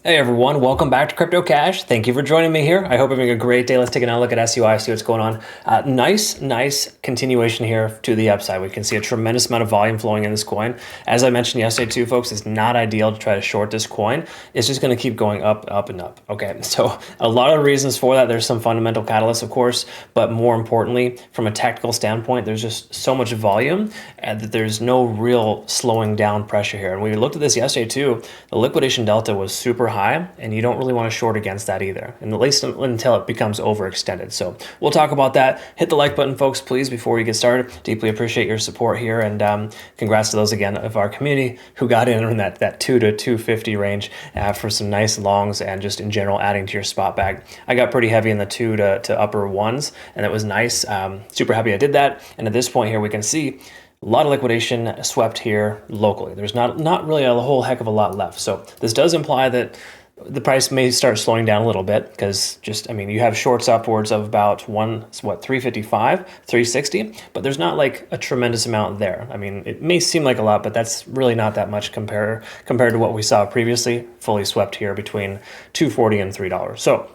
Hey everyone, welcome back to Crypto Cash. Thank you for joining me here. I hope you're having a great day. Let's take another look at SUI, see what's going on. Nice continuation here to the upside. We can see a tremendous amount of volume flowing in this coin. As I mentioned yesterday too, folks, it's not ideal to try to short this coin. It's just going to keep going up and up. Okay, so a lot of reasons for that. There's some fundamental catalysts, of course, but more importantly, from a technical standpoint, there's just so much volume that there's no real slowing down pressure here. And we looked at this yesterday too. The liquidation delta was super high, and you don't really want to short against that either, and at least until it becomes overextended. So we'll talk about that. Hit the like button, folks, please, before we get started. Deeply appreciate your support here, and congrats to those again of our community who got in that 2 to 250 range for some nice longs and just in general adding to your spot bag. I got pretty heavy in the 2 to upper ones, and it was nice. Super happy I did that. And at this point here, we can see a lot of liquidation swept here locally. There's not really a whole heck of a lot left. So this does imply that the price may start slowing down a little bit because you have shorts upwards of about 355, 360, but there's not like a tremendous amount there. I mean, it may seem like a lot, but that's really not that much compared to what we saw previously, fully swept here between $2.40 and $3. So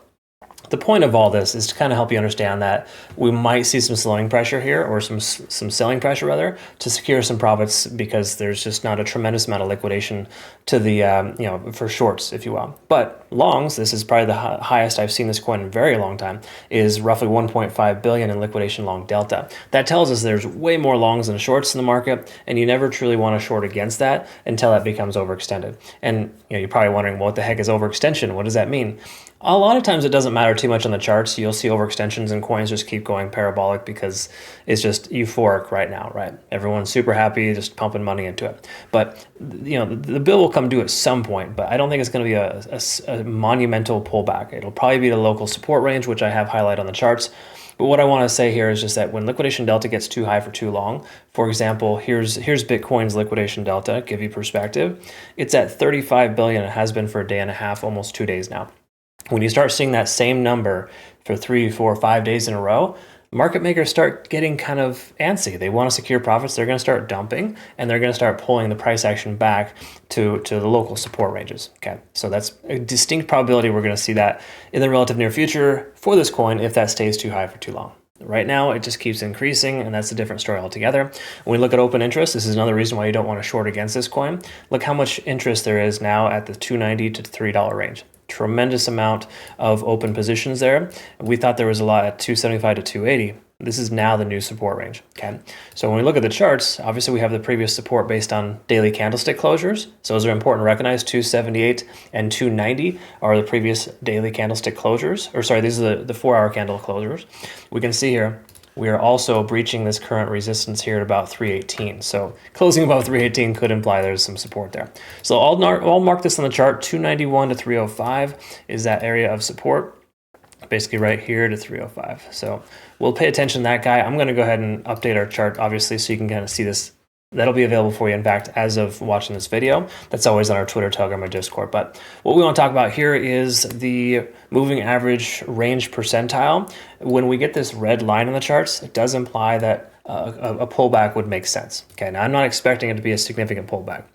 the point of all this is to kind of help you understand that we might see some selling pressure here, or some selling pressure rather, to secure some profits, because there's just not a tremendous amount of liquidation to the for shorts, if you will. But longs, this is probably the highest I've seen this coin in a very long time, is roughly 1.5 billion in liquidation long delta. That tells us there's way more longs than shorts in the market, and you never truly want to short against that until that becomes overextended. And you're probably wondering, well, what the heck is overextension? What does that mean? A lot of times it doesn't matter too much on the charts. You'll see overextensions and coins just keep going parabolic because it's just euphoric right now, right? Everyone's super happy, just pumping money into it. But the bill will come due at some point, but I don't think it's going to be a monumental pullback. It'll probably be the local support range, which I have highlighted on the charts. But what I want to say here is just that when liquidation delta gets too high for too long, for example, here's Bitcoin's liquidation delta, give you perspective. It's at 35 billion. It has been for a day and a half, almost 2 days now. When you start seeing that same number for 3, 4, 5 days in a row, market makers start getting kind of antsy. They want to secure profits. They're going to start dumping, and they're going to start pulling the price action back to the local support ranges. Okay, so that's a distinct probability we're going to see that in the relative near future for this coin if that stays too high for too long. Right now, it just keeps increasing, and that's a different story altogether. When we look at open interest, this is another reason why you don't want to short against this coin. Look how much interest there is now at the $2.90 to $3 range. Tremendous amount of open positions there. We thought there was a lot at 275 to 280. This is now the new support range. Okay, so when we look at the charts, obviously we have the previous support based on daily candlestick closures. So those are important to recognize. 278 and 290 are the previous daily candlestick closures, or sorry, these are the 4-hour candle closures. We can see here we are also breaching this current resistance here at about 318. So closing above 318 could imply there's some support there. So I'll mark this on the chart. 291 to 305 is that area of support, basically right here to 305. So we'll pay attention to that guy. I'm going to go ahead and update our chart, obviously, so you can kind of see this. That'll be available for you, in fact, as of watching this video. That's always on our Twitter, Telegram, or Discord. But what we want to talk about here is the moving average range percentile. When we get this red line on the charts, it does imply that a pullback would make sense. Okay, now I'm not expecting it to be a significant pullback,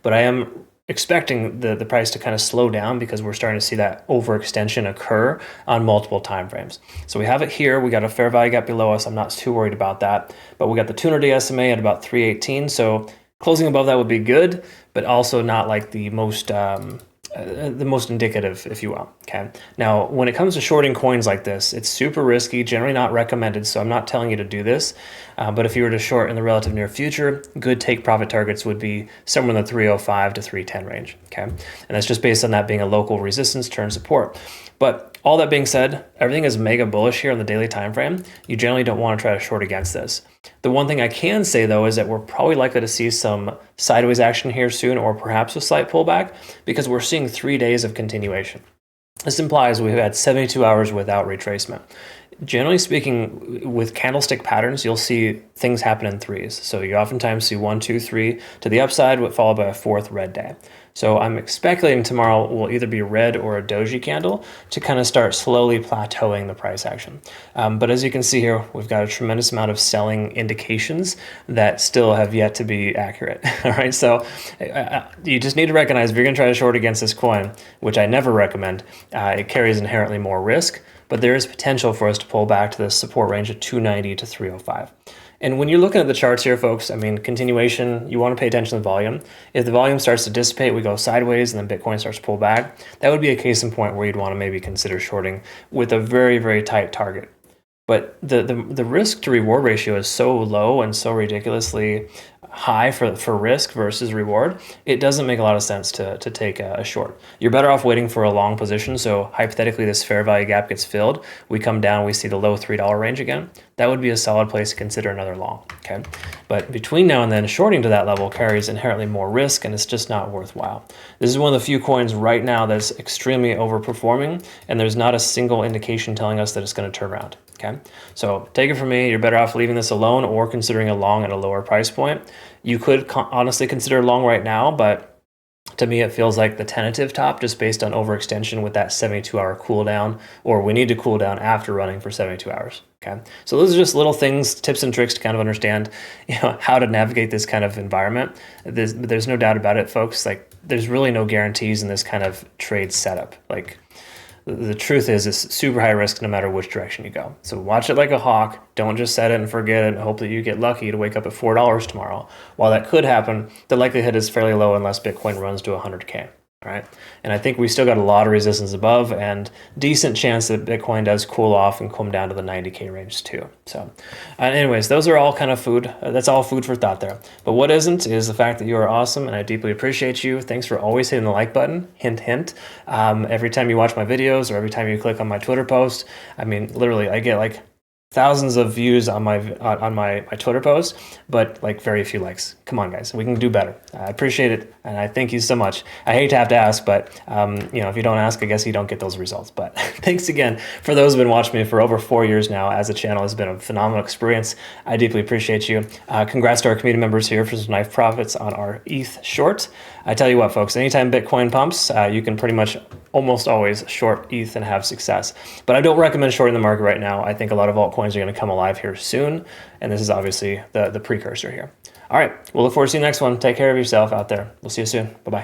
but I am expecting the price to kind of slow down because we're starting to see that overextension occur on multiple time frames. So we have it here. We got a fair value gap below us. I'm not too worried about that. But we got the 200-day SMA at about 318. So closing above that would be good, but also not like the most indicative, if you will. Okay. Now, when it comes to shorting coins like this, it's super risky, generally not recommended. So I'm not telling you to do this. But if you were to short in the relative near future, good take profit targets would be somewhere in the 305 to 310 range. Okay. And that's just based on that being a local resistance turn support. But all that being said, everything is mega bullish here on the daily time frame. You generally don't want to try to short against this. The one thing I can say, though, is that we're probably likely to see some sideways action here soon, or perhaps a slight pullback, because we're seeing 3 days of continuation. This implies we've had 72 hours without retracement. Generally speaking, with candlestick patterns, you'll see things happen in threes. So you oftentimes see 1, 2, 3 to the upside, followed by a fourth red day. So I'm speculating tomorrow will either be red or a doji candle to kind of start slowly plateauing the price action. But as you can see here, we've got a tremendous amount of selling indications that still have yet to be accurate. All right, so you just need to recognize if you're going to try to short against this coin, which I never recommend, it carries inherently more risk, but there is potential for us to pull back to the support range of 290 to 305. And when you're looking at the charts here, folks, I mean, continuation, you want to pay attention to the volume. If the volume starts to dissipate, we go sideways, and then Bitcoin starts to pull back, that would be a case in point where you'd want to maybe consider shorting with a very, very tight target. But the risk to reward ratio is so low and so ridiculously high for risk versus reward, it doesn't make a lot of sense to take a short. You're better off waiting for a long position. So hypothetically, this fair value gap gets filled. We come down, we see the low $3 range again. That would be a solid place to consider another long, okay? But between now and then, shorting to that level carries inherently more risk, and it's just not worthwhile. This is one of the few coins right now that's extremely overperforming, and there's not a single indication telling us that it's going to turn around. Okay, so take it from me, you're better off leaving this alone or considering a long at a lower price point. You could honestly consider long right now, but to me, it feels like the tentative top just based on overextension with that 72-hour cooldown, or we need to cool down after running for 72 hours. Okay, so those are just little things, tips and tricks to kind of understand, how to navigate this kind of environment. There's no doubt about it, folks. Like, there's really no guarantees in this kind of trade setup. Like, the truth is it's super high risk no matter which direction you go. So watch it like a hawk. Don't just set it and forget it and hope that you get lucky to wake up at $4 tomorrow. While that could happen, the likelihood is fairly low unless Bitcoin runs to 100K. Right? And I think we still got a lot of resistance above and decent chance that Bitcoin does cool off and come down to the 90K range too. So anyways, those are all kind of food. That's all food for thought there. But what isn't is the fact that you are awesome and I deeply appreciate you. Thanks for always hitting the like button. Hint, hint. Every time you watch my videos or every time you click on my Twitter post, I mean, literally, I get like thousands of views on my Twitter post, but like very few likes. Come on, guys, we can do better. I appreciate it, and I thank you so much. I hate to have to ask, but if you don't ask, I guess you don't get those results. But thanks again for those who've been watching me for over 4 years now. As a channel, has been a phenomenal experience. I deeply appreciate you. Congrats to our community members here for some nice profits on our ETH short. I tell you what, folks, anytime Bitcoin pumps, you can pretty much almost always short ETH and have success. But I don't recommend shorting the market right now. I think a lot of altcoins are going to come alive here soon, and this is obviously the precursor here. All right, we'll look forward to seeing you next one. Take care of yourself out there. We'll see you soon. Bye-bye.